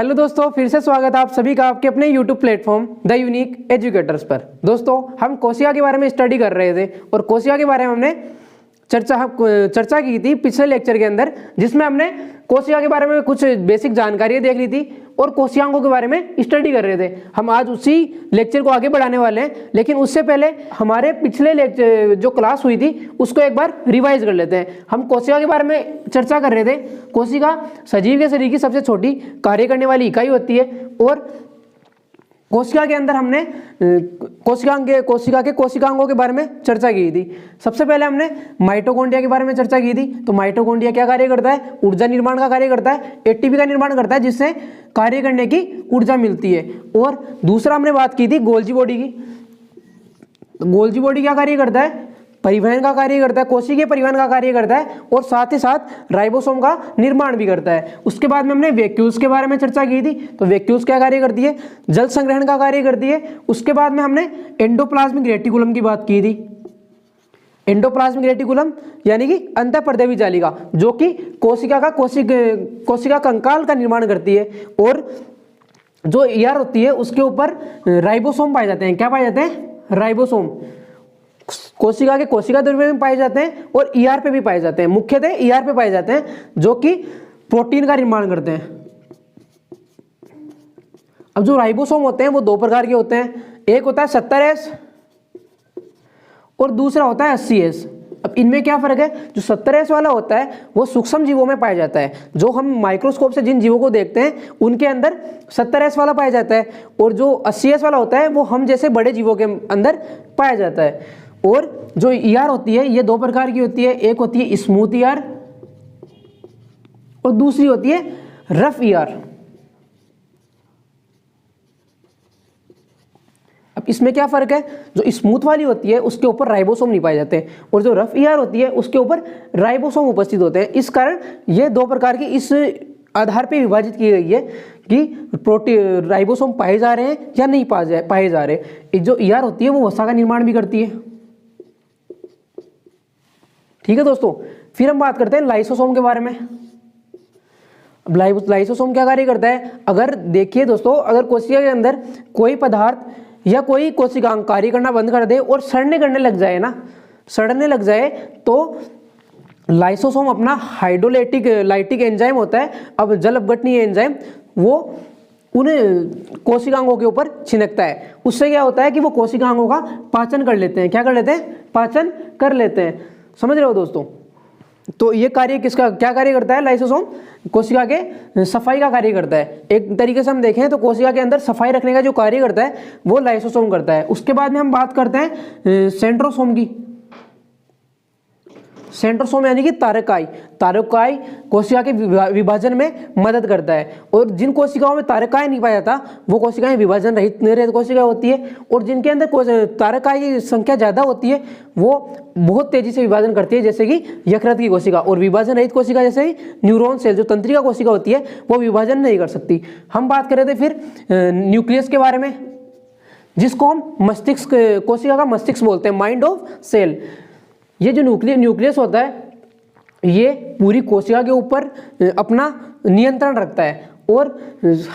Hello दोस्तों, फिर से स्वागत है आप सभी का आपके अपने YouTube platform the unique educators पर। दोस्तों, हम कोशिका के बारे में स्टडी कर रहे थे और कोशिका के बारे में हमने चर्चा की थी पिछले लेक्चर के अंदर, जिसमें हमने कोशिका के बारे में कुछ बेसिक जानकारियां देख ली थी और कोशिकाओं के बारे में स्टडी कर रहे थे। हम आज उसी लेक्चर को आगे बढ़ाने वाले हैं, लेकिन उससे पहले हमारे पिछले लेक्चर जो क्लास हुई थी उसको एक बार रिवाइज कर लेते हैं। हम कोशिका के बारे में चर्चा कर रहे थे। कोशिका सजीव के शरीर की सबसे छोटी कार्य करने वाली इकाई होती है और कोशिका के अंदर हमने कोशिका के कोशिकांगों के बारे में चर्चा की थी। सबसे पहले हमने माइटोकॉन्ड्रिया के बारे में चर्चा की थी। तो माइटोकॉन्ड्रिया क्या कार्य करता है? ऊर्जा निर्माण का कार्य करता है, एटीपी का निर्माण करता है, जिससे कार्य करने की ऊर्जा मिलती है। और दूसरा हमने बात की थी गोल्जी बॉडी की। गोल्जी बॉडी क्या कार्य करता है? परिवहन का कार्य करता है, कोशिकीय परिवहन का कार्य करता है और साथ ही साथ राइबोसोम का निर्माण भी करता है। उसके बाद में हमने वैक्यूल्स के बारे में चर्चा की थी। तो वैक्यूल्स क्या कार्य करती है? जल संग्रहण का कार्य करती है। उसके बाद में हमने एंडोप्लाज्मिक रेटिकुलम की बात की थी। एंडोप्लाज्मिक रेटिकुलम यानी कि अंतःपर्देवी जालिका, जो कि कोशिका कंकाल का निर्माण करती है। और जो ईआर होती है उसके ऊपर राइबोसोम पाए जाते हैं। क्या पाए जाते हैं? राइबोसोम। कोशिका के कोशिका द्रव्य में पाए जाते हैं और ईआर पे भी पाए जाते हैं। मुख्यतः ईआर पे पाए जाते हैं, जो कि प्रोटीन का निर्माण करते हैं। अब जो राइबोसोम होते हैं वो दो प्रकार के होते हैं। एक होता है 70S और दूसरा होता है 80S। अब इनमें क्या फर्क है? जो 70S वाला होता है वो सूक्ष्म जीवों में पाया जाता है। जो हम माइक्रोस्कोप से जिन जीवों को देखते हैं उनके अंदर 70S वाला पाया जाता है, और जो 80S वाला होता है वो हम जैसे बड़े जीवों के अंदर पाया जाता है। और जो ईआर होती है ये दो प्रकार की होती है। एक होती है स्मूथ ईआर और दूसरी होती है रफ ईआर। अब इसमें क्या फर्क है? जो स्मूथ वाली होती है उसके ऊपर राइबोसोम नहीं पाए जाते और जो रफ ईआर होती है उसके ऊपर राइबोसोम उपस्थित होते हैं। इस कारण ये दो प्रकार की इस आधार पे विभाजित की गई है कि प्रोटीन राइबोसोम पाए जा रहे हैं या नहीं पाए जा रहे। जो ईआर होती है वो वसा का निर्माण भी करती है। ठीक है दोस्तों, फिर हम बात करते हैं लाइसोसोम के बारे में। अब लाइसोसोम क्या कार्य करता है? अगर देखिए दोस्तों, अगर कोशिका के अंदर कोई पदार्थ या कोई कोशिकांग कार्य करना बंद कर दे और सड़ने लग जाए तो लाइसोसोम अपना हाइड्रोलाइटिक एंजाइम होता है, अब जल अपघटनीय एंजाइम, वो उन कोशिकांगों के ऊपर छिड़कता है। उससे क्या होता है कि वो कोशिकांगों का पाचन कर लेते हैं। क्या कर लेते हैं? पाचन कर लेते हैं। समझ रहे हो दोस्तों? तो ये कार्य किसका क्या कार्य करता है? लाइसोसोम कोशिका के सफाई का कार्य करता है। एक तरीके से हम देखें तो कोशिका के अंदर सफाई रखने का जो कार्य करता है वो लाइसोसोम करता है। उसके बाद में हम बात करते हैं सेंट्रोसोम की। सेंट्रोसोम यानी कि तारकाई कोशिका के विभाजन में मदद करता है। और जिन कोशिकाओं में तारकाई नहीं पाया जाता वो कोशिकाएं विभाजन रहित कोशिका होती है, और जिनके अंदर तारकाई की संख्या ज्यादा होती है वो बहुत तेजी से विभाजन करती है, जैसे कि यकृत की कोशिका। और विभाजन रहित कोशिका जैसे न्यूरॉन सेल, जो तंत्रिका कोशिका होती है, वो विभाजन नहीं कर सकती। हम बात कर रहे थे फिर न्यूक्लियस के बारे में, जिसको हम मस्तिष्क, कोशिका का मस्तिष्क बोलते हैं, माइंड ऑफ सेल। ये जो न्यूक्लियस होता है ये पूरी कोशिका के ऊपर अपना नियंत्रण रखता है और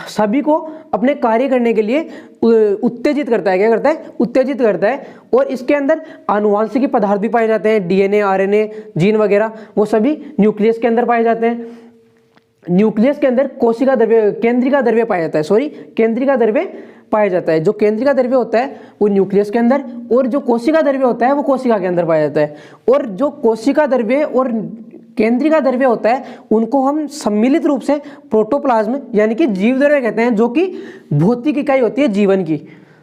सभी को अपने कार्य करने के लिए उत्तेजित करता है। क्या करता है? उत्तेजित करता है। और इसके अंदर आनुवांशिक पदार्थ भी पाए जाते हैं, डीएनए, आरएनए, जीन वगैरह, वो सभी न्यूक्लियस के अंदर पाए जाते हैं। न्यूक्लियस के अंदर केंद्रिका द्रव्य पाया जाता है। केंद्रिका द्रव्य पाया जाता है। जो केंद्रिका द्रव्य होता है वो न्यूक्लियस के अंदर, और जो कोशिका द्रव्य होता है वो कोशिका के अंदर पाया जाता है। और जो कोशिका द्रव्य और केंद्रिका द्रव्य होता है उनको हम सम्मिलित रूप से प्रोटोप्लाज्म यानी कि जीव द्रव्य कहते हैं, जो कि भौतिक इकाई होती है जीवन की।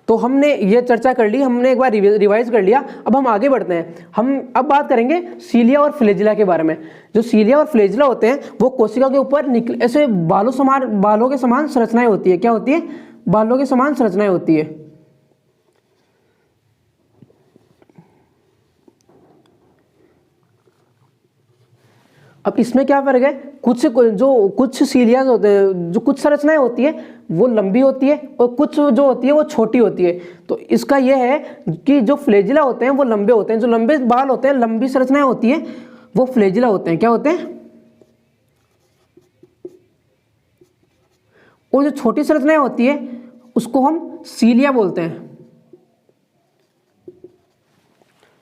तो हमने ये चर्चा कर ली, हमने एक बार रिवाइज कर लिया। अब हम आगे बढ़ते हैं। हम अब बात करेंगे सीलिया और फ्लैजिला के बारे में। जो सीलिया और फ्लैजिला होते हैं वो कोशिका के ऊपर ऐसे बालों के समान संरचनाएं होती है। क्या होती है? बालों के समान संरचनाएं होती है। अब इसमें क्या फर्क है? कुछ सीलियाज होते हैं, जो कुछ संरचनाएं होती है वो लंबी होती है और कुछ जो होती है वो छोटी होती है। तो इसका यह है कि जो फ्लैजिला होते हैं वो लंबे होते हैं, जो लंबे बाल होते हैं, लंबी संरचनाएं होती है, वो फ्लैजिला होते हैं। क्या होते हैं? और जो छोटी संरचनाएं होती है उसको हम सीलिया बोलते हैं।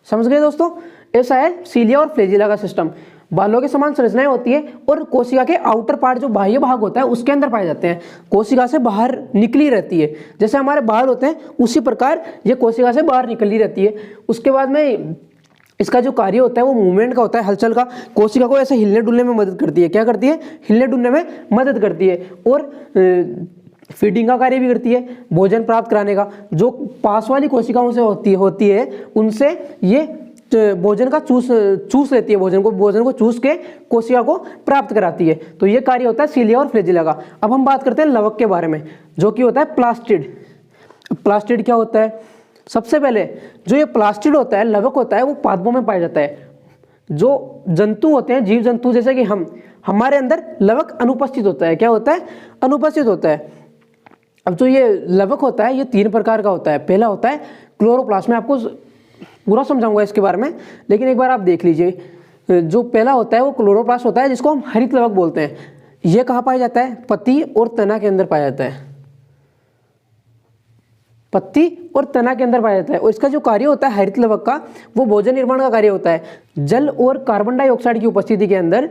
समझ गए दोस्तों, ऐसा है सीलिया और फ्लैजिला का सिस्टम। बालों के समान संरचनाएं होती है और कोशिका के आउटर पार्ट जो बाह्य भाग होता है उसके अंदर पाए जाते हैं। कोशिका से बाहर निकली रहती है, जैसे हमारे बाल होते हैं उसी प्रकार ये कोशिका से बाहर निकली रहती है। उसके बाद में इसका जो कार्य होता है वो मूवमेंट का होता है, हलचल का। कोशिका को ऐसे हिलने डुलने में मदद करती है। क्या करती है? हिलने डुलने में मदद करती है। और फीडिंग का कार्य भी करती है, भोजन प्राप्त कराने का। जो पास वाली कोशिकाओं से होती है उनसे ये भोजन का चूस लेती है, भोजन को चूस के कोशिका को प्राप्त कराती है। तो ये कार्य होता है सीलिया और फ्लैजिला का। अब हम बात करते हैं लवक के बारे में, जो कि होता है प्लास्टिड। प्लास्टिड क्या होता है? सबसे पहले जो ये प्लास्टिड होता है, लवक होता है, वो पादपों में पाया जाता है। जो जंतु होते हैं, जीव जंतु जैसे कि हमारे अंदर लवक अनुपस्थित होता है। क्या होता है? अनुपस्थित होता है। अब जो ये लवक होता है ये 3 प्रकार का होता है। पहला होता है क्लोरोप्लास्ट। मैं आपको पूरा समझाऊंगा इसके बारे में, लेकिन एक बार आप देख लीजिए। जो पहला होता है वो क्लोरोप्लास्ट होता है, जिसको हम हरित लवक बोलते हैं। ये कहाँ पाया जाता है? पत्ती और तना के अंदर पाया जाता है। पत्ती और तना के अंदर पाया जाता है। और इसका जो कार्य होता है हरित लवक का, वो भोजन निर्माण का कार्य होता है। जल और कार्बन डाइऑक्साइड की उपस्थिति के अंदर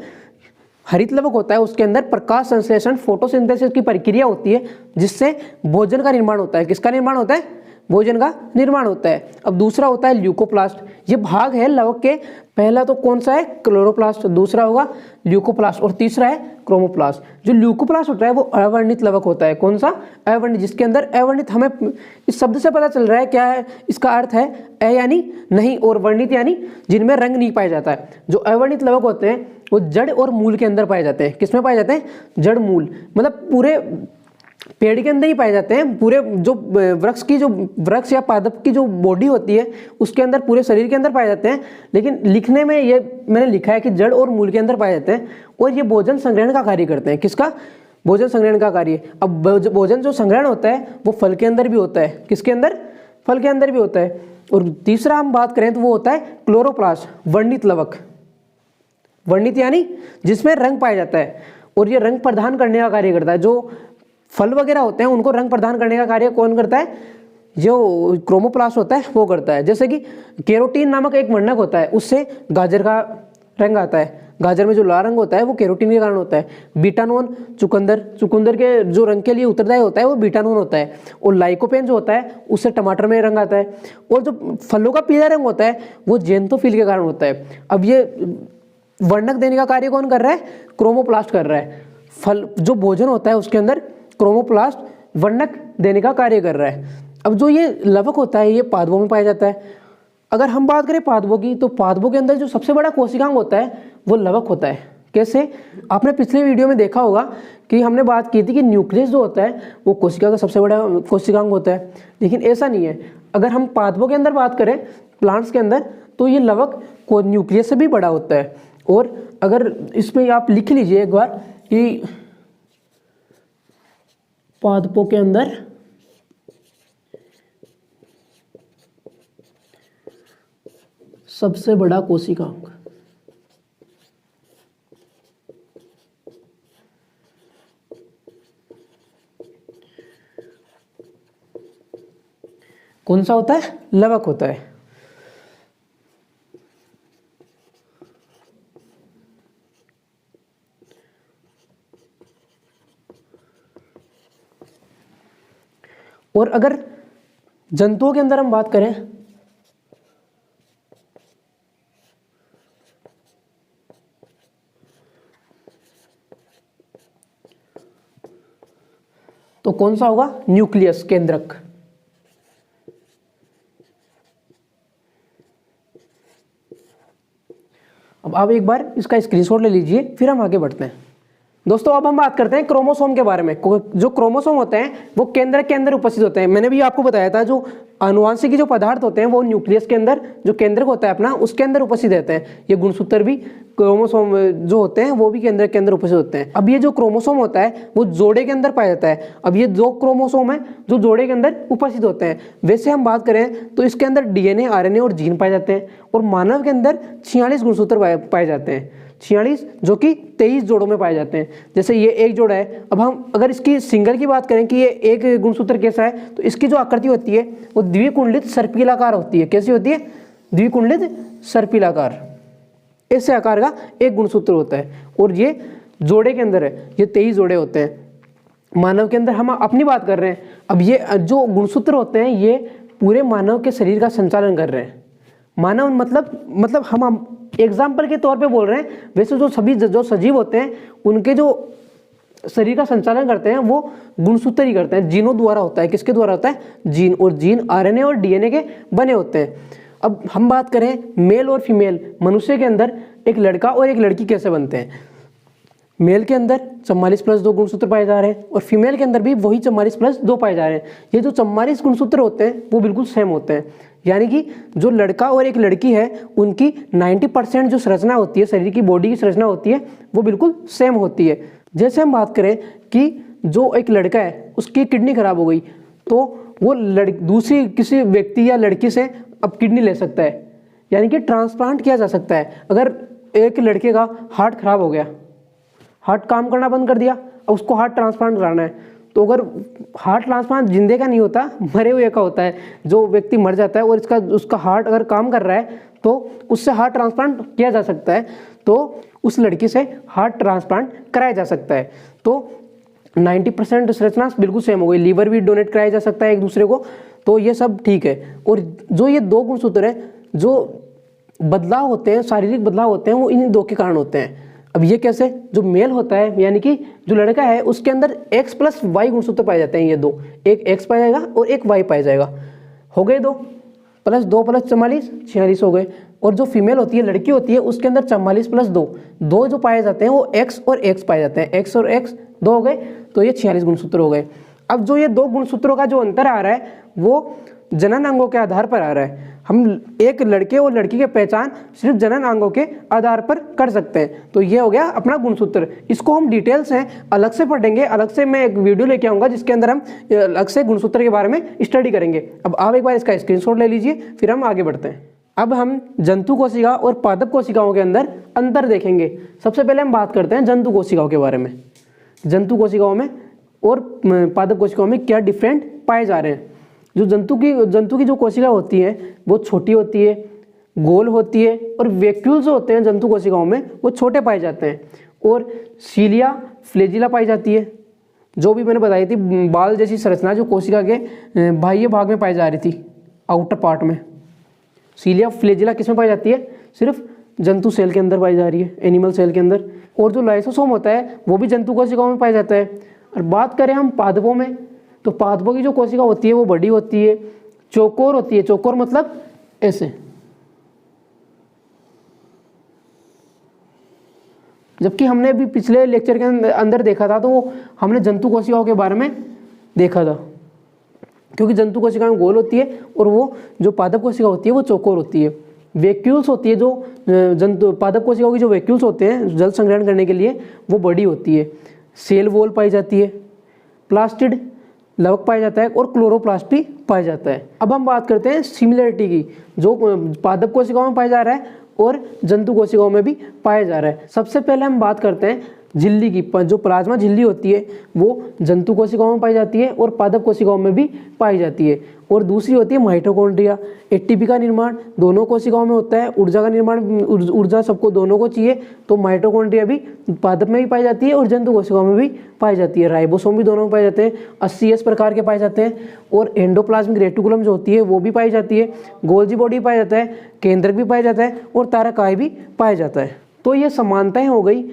हरित लवक होता है, उसके अंदर प्रकाश संश्लेषण फोटोसिंथेसिस की प्रक्रिया होती है, जिससे भोजन का निर्माण होता है। किसका निर्माण होता है? भोजन का निर्माण होता है। अब दूसरा होता है ल्यूकोप्लास्ट। ये भाग है लवक के। पहला तो कौन सा है? क्लोरोप्लास्ट। दूसरा होगा ल्यूकोप्लास्ट और तीसरा है क्रोमोप्लास्ट। जो ल्यूकोप्लास्ट होता है वो अवर्णित लवक होता है। कौन सा? अवर्णित। जिसके अंदर अवर्णित, हमें इस शब्द से पता चल रहा है क्या है इसका अर्थ है, अ यानी नहीं और वर्णित यानी जिनमें रंग नहीं पाया जाता है। जो अवर्णित लवक होते हैं वो जड़ और मूल के अंदर पाए जाते हैं। किसमें पाए जाते हैं? जड़ मूल, मतलब पूरे पेड़ के अंदर ही पाए जाते हैं। पूरे जो वृक्ष या पादप की जो बॉडी होती है उसके अंदर, पूरे शरीर के अंदर पाए जाते हैं। लेकिन लिखने में ये मैंने लिखा है कि जड़ और मूल के अंदर पाए जाते हैं। और ये भोजन संग्रहण का कार्य करते हैं। किसका? भोजन संग्रहण का कार्य। अब भोजन जो संग्रहण होता है वो फल के अंदर भी होता है। किसके अंदर? फल के अंदर भी होता है। और तीसरा हम बात करें तो वो होता है क्लोरोप्लास्ट, वर्णित लवक। वर्णित यानी जिसमें रंग पाया जाता है और ये रंग प्रदान करने का कार्य करता है। जो फल वगैरह होते हैं उनको रंग प्रदान करने का कार्य कौन करता है? जो क्रोमोप्लास्ट होता है वो करता है। जैसे कि केरोटीन नामक एक वर्णक होता है, उससे गाजर का रंग आता है। गाजर में जो लाल रंग होता है वो केरोटीन के कारण होता है। बीटानोन चुकंदर के जो रंग के लिए उत्तरदायी होता है वो बीटानोन होता है। और लाइकोपेन जो होता है उससे टमाटर में रंग आता है। और जो फलों का पीला रंग होता है वो जेंथोफिल के कारण होता है। अब ये वर्णक देने का कार्य कौन कर रहा है? क्रोमोप्लास्ट कर रहा है। फल जो भोजन होता है उसके अंदर क्रोमोप्लास्ट वर्णक देने का कार्य कर रहा है। अब जो ये लवक होता है ये पादपों में पाया जाता है। अगर हम बात करें पादपों की, तो पादपों के अंदर जो सबसे बड़ा कोशिकांग होता है वो लवक होता है। कैसे? आपने पिछले वीडियो में देखा होगा कि हमने बात की थी कि न्यूक्लियस जो होता है वो कोशिका का सबसे बड़ा कोशिकांग होता है, लेकिन ऐसा नहीं है। अगर हम पादपों के अंदर बात करें, प्लांट्स के अंदर, तो ये लवक को न्यूक्लियस से भी बड़ा होता है। और अगर इसमें आप लिख लीजिए एक बार कि पादपों के अंदर सबसे बड़ा कोशिकांग, कौन सा होता है? लवक होता है। और अगर जंतुओं के अंदर हम बात करें, तो कौन सा होगा? न्यूक्लियस, केंद्रक। अब आप एक बार इसका स्क्रीनशॉट ले लीजिए, फिर हम आगे बढ़ते हैं। दोस्तों अब हम बात करते हैं क्रोमोसोम के बारे में। जो क्रोमोसोम होते हैं वो केंद्रक के अंदर उपस्थित होते हैं। मैंने भी आपको बताया था जो आनुवांशिक जो पदार्थ होते हैं वो न्यूक्लियस के अंदर, जो केंद्रक होता है अपना, उसके अंदर उपस्थित रहते हैं। ये गुणसूत्र भी क्रोमोसोम जो होते हैं वो भी केंद्र के अंदर उपस्थित होते हैं। अब ये जो क्रोमोसोम होता है वो जोड़े के अंदर पाया जाता है। अब ये दो क्रोमोसोम है जो जोड़े के अंदर उपस्थित होते हैं। वैसे हम बात करें तो इसके अंदर डीएनए, आरएनए और जीन पाए जाते हैं। और मानव के अंदर 46 गुणसूत्र पाए जाते हैं, 46 जो कि 23 जोड़ों में पाए जाते हैं। जैसे ये एक जोड़ा है। अब हम अगर इसकी सिंगल की बात करें कि ये एक गुणसूत्र कैसा है, तो इसकी जो आकृति होती है वो द्विकुंडलित सर्पिलाकार होती है। कैसी होती है? द्विकुंडलित सर्पिलाकार, ऐसे आकार का एक गुणसूत्र होता है। और ये जोड़े के अंदर है, ये 23 जोड़े होते हैं। मानव के अंदर हम अपनी बात कर रहे हैं। अब ये जो गुणसूत्र होते हैं ये पूरे मानव के शरीर का संचालन कर रहे हैं। मानव मतलब हम एग्जाम्पल के तौर पे बोल रहे हैं। वैसे जो सजीव होते हैं उनके जो शरीर का संचालन करते हैं वो गुणसूत्र ही करते हैं, जीनों द्वारा होता है। किसके द्वारा होता है? जीन। और जीन आरएनए और डीएनए के बने होते हैं। अब हम बात करें मेल और फीमेल, मनुष्य के अंदर एक लड़का और एक लड़की कैसे बनते हैं। मेल के अंदर 44+2 गुणसूत्र पाए जा रहे हैं और फीमेल के अंदर भी वही 44+2 पाए जा रहे हैं। ये जो 44 गुणसूत्र होते हैं वो बिल्कुल सेम होते हैं। यानी कि जो लड़का और एक लड़की है उनकी 90% जो संरचना होती है, शरीर की बॉडी की संरचना होती है, वो बिल्कुल सेम होती है। जैसे हम बात करें कि जो एक लड़का है उसकी किडनी खराब हो गई तो वो दूसरी किसी व्यक्ति या लड़की से अब किडनी ले सकता है, यानी कि ट्रांसप्लांट किया जा सकता है। अगर एक लड़के का हार्ट खराब हो गया, हार्ट काम करना बंद कर दिया, अब उसको हार्ट ट्रांसप्लांट कराना है, तो अगर हार्ट ट्रांसप्लांट जिंदे का नहीं होता, मरे हुए का होता है। जो व्यक्ति मर जाता है और उसका हार्ट अगर काम कर रहा है तो उससे हार्ट ट्रांसप्लांट किया जा सकता है, तो उस लड़की से हार्ट ट्रांसप्लांट कराया जा सकता है। तो 90% संरचना बिल्कुल सेम हो गई। लीवर भी डोनेट कराया जा सकता है एक दूसरे को, तो ये सब ठीक है। और जो ये दो गुणसूत्र हैं, जो बदलाव होते हैं, शारीरिक बदलाव होते हैं, वो इन दो के कारण होते हैं। अब ये कैसे? जो मेल होता है यानी कि जो लड़का है उसके अंदर X+Y गुणसूत्र पाए जाते हैं। ये दो, एक X पाया जाएगा और एक Y पाया जाएगा। हो गए 2 + 2 + 44, 46 हो गए। और जो फीमेल होती है, लड़की होती है, उसके अंदर 44+2 दो जो पाए जाते हैं वो X और X पाए जाते हैं। X और X 2 हो गए, तो ये 46 गुणसूत्र हो गए। अब जो ये दो गुणसूत्रों का जो अंतर आ रहा है वो जनन अंगों के आधार पर आ रहा है। हम एक लड़के और लड़की की पहचान सिर्फ जनन अंगों के आधार पर कर सकते हैं। तो ये हो गया अपना गुणसूत्र। इसको हम डिटेल्स हैं अलग से पढ़ेंगे, अलग से मैं एक वीडियो लेके आऊँगा जिसके अंदर हम अलग से गुणसूत्र के बारे में स्टडी करेंगे। अब आप एक बार इसका स्क्रीनशॉट ले लीजिए, फिर हम आगे बढ़ते हैं। अब हम जंतु कोशिका और पादप कोशिकाओं के अंदर अंतर देखेंगे। सबसे पहले हम बात करते हैं जंतु कोशिकाओं के बारे में। जंतु कोशिकाओं में और पादप कोशिकाओं में क्या डिफरेंट पाए जा रहे हैं। जो जंतु की जो कोशिका होती है वो छोटी होती है, गोल होती है, और वैक्यूल्स होते हैं जंतु कोशिकाओं में वो छोटे पाए जाते हैं। और सीलिया, फ्लैजिला पाई जाती है, जो भी मैंने बताई थी, बाल जैसी संरचना जो कोशिका के बाह्य भाग में पाई जा रही थी, आउटर पार्ट में। सीलिया, फ्लैजिला किस में पाई जाती है? सिर्फ जंतु सेल के अंदर पाई जा रही है, एनिमल सेल के अंदर। और जो लाइसोसोम होता है वो भी जंतु कोशिकाओं में पाया जाता है। और बात करें हम पादपों में, तो पादपों की जो कोशिका होती है वो बड़ी होती है, चौकोर होती है। चौकोर मतलब ऐसे, जबकि हमने अभी पिछले लेक्चर के अंदर देखा था तो वो हमने जंतु कोशिकाओं के बारे में देखा था, क्योंकि जंतु कोशिकाएं गोल होती है और वो जो पादप कोशिका होती है वो चौकोर होती है। वैक्यूल्स होती है, जो पादप कोशिकाओं की जो वैक्यूल्स होते हैं जल संग्रहण करने के लिए, वो बड़ी होती है। सेल वॉल पाई जाती है, प्लास्टिड लवक पाया जाता है और क्लोरोप्लास्ट भी पाया जाता है। अब हम बात करते हैं सिमिलरिटी की, जो पादप कोशिकाओं में पाया जा रहा है और जंतु कोशिकाओं में भी पाया जा रहा है। सबसे पहले हम बात करते हैं झिल्ली की। जो प्लाज्मा झिल्ली होती है वो जंतु कोशिकाओं में पाई जाती है और पादप कोशिकाओं में भी पाई जाती है। और दूसरी होती है माइटोकॉन्ड्रिया। एटीपी का निर्माण दोनों कोशिकाओं में होता है, ऊर्जा का निर्माण, ऊर्जा सबको दोनों को चाहिए, तो माइटोकॉन्ड्रिया भी पादप में भी पाई जाती है और जंतु कोशिकाओं में भी पाई जाती है। राइबोसोम भी दोनों में पाए जाते हैं, 80S प्रकार के पाए जाते हैं। और एंडोप्लाज्मिक रेटिकुलम जो होती है वो भी पाई जाती है, गोल्जी बॉडी पाया जाता है, केंद्रक भी पाया जाता है और तारकाय भी पाया जाता है। तो ये समानताएं हो गई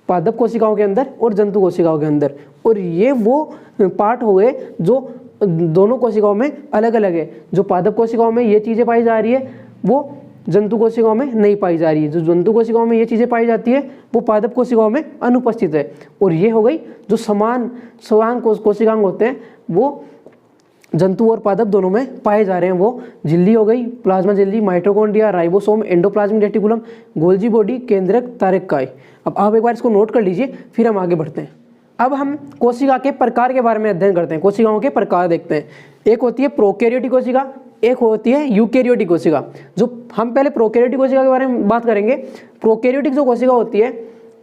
पादप कोशिकाओं के अंदर और जंतु कोशिकाओं के अंदर। और ये वो पार्ट हो गए जो दोनों कोशिकाओं में अलग अलग है। जो पादप कोशिकाओं में ये चीज़ें पाई जा रही है वो जंतु कोशिकाओं में नहीं पाई जा रही है। जो जंतु कोशिकाओं में ये चीज़ें पाई जाती है वो पादप कोशिकाओं में अनुपस्थित है। और ये हो गई जो समान कोशिकांग होते हैं वो जंतु और पादप दोनों में पाए जा रहे हैं। वो झिल्ली हो गई, प्लाज्मा झिल्ली, mitochondria, ribosome, endoplasmic reticulum, Golgi body, केंद्रक, तारक। अब आप एक बार इसको नोट कर लीजिए, फिर हम आगे बढ़ते हैं। अब हम कोशिका के प्रकार के बारे में अध्ययन करते हैं। कोशिकाओं के प्रकार देखते हैं। एक होती है प्रोकैरियोटिक कोशिका, एक होती है यूकैरियोटिक कोशिका। जो हम पहले प्रोकैरियोटिक कोशिका के बारे में बात करेंगे। प्रोकैरियोटिक जो कोशिका होती है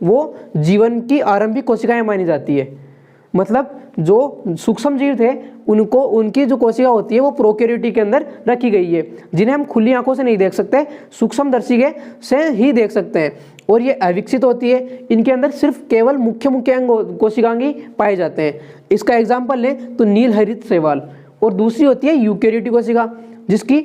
वो जीवन की आरंभिक कोशिकाएं मानी जाती है। मतलब जो सूक्ष्म जीव थे उनको, उनकी जो कोशिका होती है वो प्रोकैरियोटिक के अंदर रखी गई है, जिन्हें हम खुली आंखों से नहीं देख सकते, सूक्ष्मदर्शी के से ही देख सकते हैं। और ये अविकसित होती है। इनके अंदर सिर्फ केवल मुख्य मुख्य अंग कोशिकांग ही पाए जाते हैं। इसका एग्जाम्पल लें तो नील हरित शैवाल। और दूसरी होती है यूकैरियोटिक कोशिका, जिसकी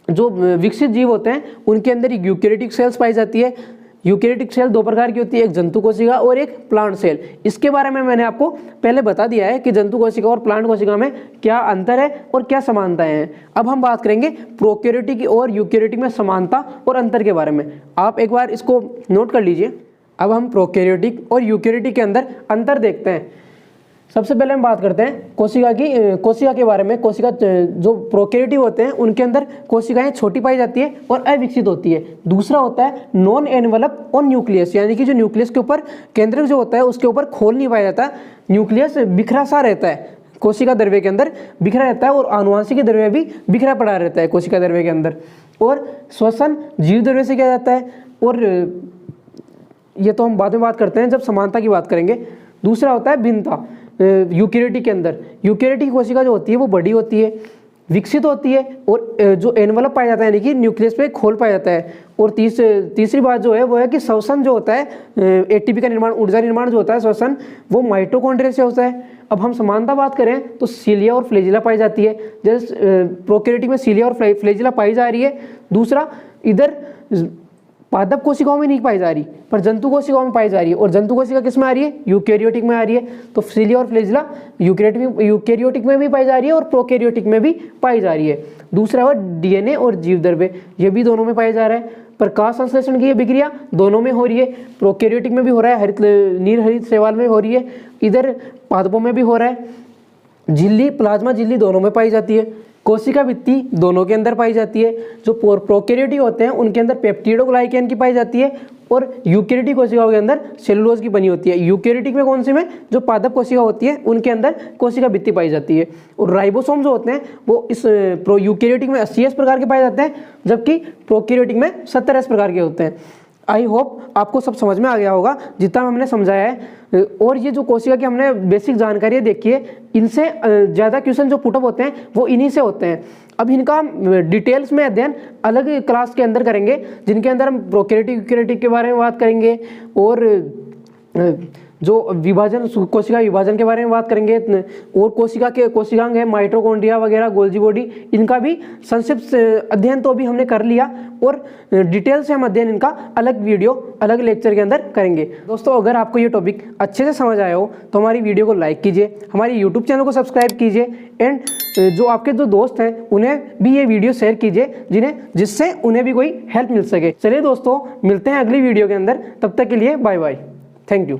जो विकसित जीव होते हैं उनके अंदर यूकैरियोटिक सेल्स पाई जाती है। यूकैरियोटिक सेल दो प्रकार की होती है, एक जंतु कोशिका और एक प्लांट सेल। इसके बारे में मैंने आपको पहले बता दिया है कि जंतु कोशिका और प्लांट कोशिका में क्या अंतर है और क्या समानताएं हैं। अब हम बात करेंगे प्रोकैरियोटिक और यूकैरियोटिक में समानता और अंतर के बारे में। आप एक बार इसको नोट कर लीजिए। अब हम प्रोकैरियोटिक और यूकैरियोटिक के अंदर अंतर देखते हैं। सबसे पहले हम बात करते हैं कोशिका के बारे में। कोशिका जो प्रोकैरियोटिक होते हैं उनके अंदर कोशिकाएं छोटी पाई जाती है और अविकसित होती है। दूसरा होता है नॉन एनवलप और न्यूक्लियस, यानी कि जो न्यूक्लियस के ऊपर केंद्रक जो होता है उसके ऊपर खोल नहीं पाया जाता। न्यूक्लियस बिखरा सा रहता है, कोशिका द्रव्य के अंदर बिखरा रहता है और आनुवंशिक द्रव्य भी बिखरा पड़ा रहता है कोशिका द्रव्य के अंदर। और श्वसन जीव द्रव्य से किया जाता है। और ये तो हम बाद में बात करते हैं जब समानता की बात करेंगे। दूसरा होता है भिन्नता यूकैरियोटिक के अंदर। यूकैरियोटिक कोशिका जो होती है वो बड़ी होती है, विकसित होती है और जो एनवलप पाया जाता है यानी कि न्यूक्लियस पे खोल पाया जाता है। और तीसरी बात जो है वो है कि श्वसन जो होता है, एटीपी का निर्माण, ऊर्जा निर्माण जो होता है श्वसन, वो माइटोकॉन्ड्रिया से होता है। अब हम समानता बात करें तो सीलिया और फ्लैजिला पाई जाती है। जैसे प्रोकैरियोटिक में सीलिया और फ्लैजिला पाई जा रही है। दूसरा, इधर पादप कोशिकाओं में नहीं पाई जा रही पर जंतु कोशिकाओं में पाई जा रही है। और जंतु कोशिका किस में आ रही है? यूकैरियोटिक में आ रही है। तो सीलिया और फ्लैजिला यूकैरियोटिक में भी पाई जा रही है और प्रोकैरियोटिक में भी पाई जा रही है। दूसरा है डीएनए और जीव द्रव्य, ये भी दोनों में पाया जा रहा है। प्रकाश संश्लेषण की प्रक्रिया दोनों में हो रही है। प्रोकैरियोटिक में भी हो रहा है, नील हरित शैवाल में हो रही है, इधर पादपों में भी हो रहा है। झिल्ली, प्लाज्मा झिल्ली दोनों में पाई जाती है। कोशिका भित्ति दोनों के अंदर पाई जाती है। जो प्रोकैरियोटिक होते हैं उनके अंदर पेप्टिडोग्लाइकेन की पाई जाती है और यूकैरियोटिक कोशिकाओं के अंदर सेलुलोज की बनी होती है। यूकैरियोटिक में कौन सी में? जो पादप कोशिका होती है उनके अंदर कोशिका भित्ति पाई जाती है। और राइबोसोम जो होते हैं वो इस यूकैरियोटिक में 80 प्रकार के पाए जाते हैं, जबकि प्रोकैरियोटिक में 70 प्रकार के होते हैं। आई होप आपको सब समझ में आ गया होगा जितना हमने समझाया है। और ये जो कोशिका की हमने बेसिक जानकारी देखी है, इनसे ज़्यादा क्वेश्चन जो पुटअप होते हैं वो इन्हीं से होते हैं। अब इनका डिटेल्स में अध्ययन अलग क्लास के अंदर करेंगे, जिनके अंदर हम प्रोकैरियोटिक यूकैरियोटिक के बारे में बात करेंगे और जो विभाजन, कोशिका विभाजन के बारे में बात करेंगे। और कोशिकांग है, माइटोकॉन्ड्रिया वगैरह, गोल्जी बॉडी, इनका भी संक्षिप्त अध्ययन तो अभी हमने कर लिया और डिटेल से हम अध्ययन इनका अलग वीडियो, अलग लेक्चर के अंदर करेंगे। दोस्तों, अगर आपको ये टॉपिक अच्छे से समझ आया हो तो हमारी वीडियो को लाइक कीजिए, हमारी यूट्यूब चैनल को सब्सक्राइब कीजिए एंड जो आपके जो दोस्त हैं उन्हें भी ये वीडियो शेयर कीजिए, जिससे उन्हें भी कोई हेल्प मिल सके। चलिए दोस्तों, मिलते हैं अगली वीडियो के अंदर। तब तक के लिए बाय बाय, थैंक यू।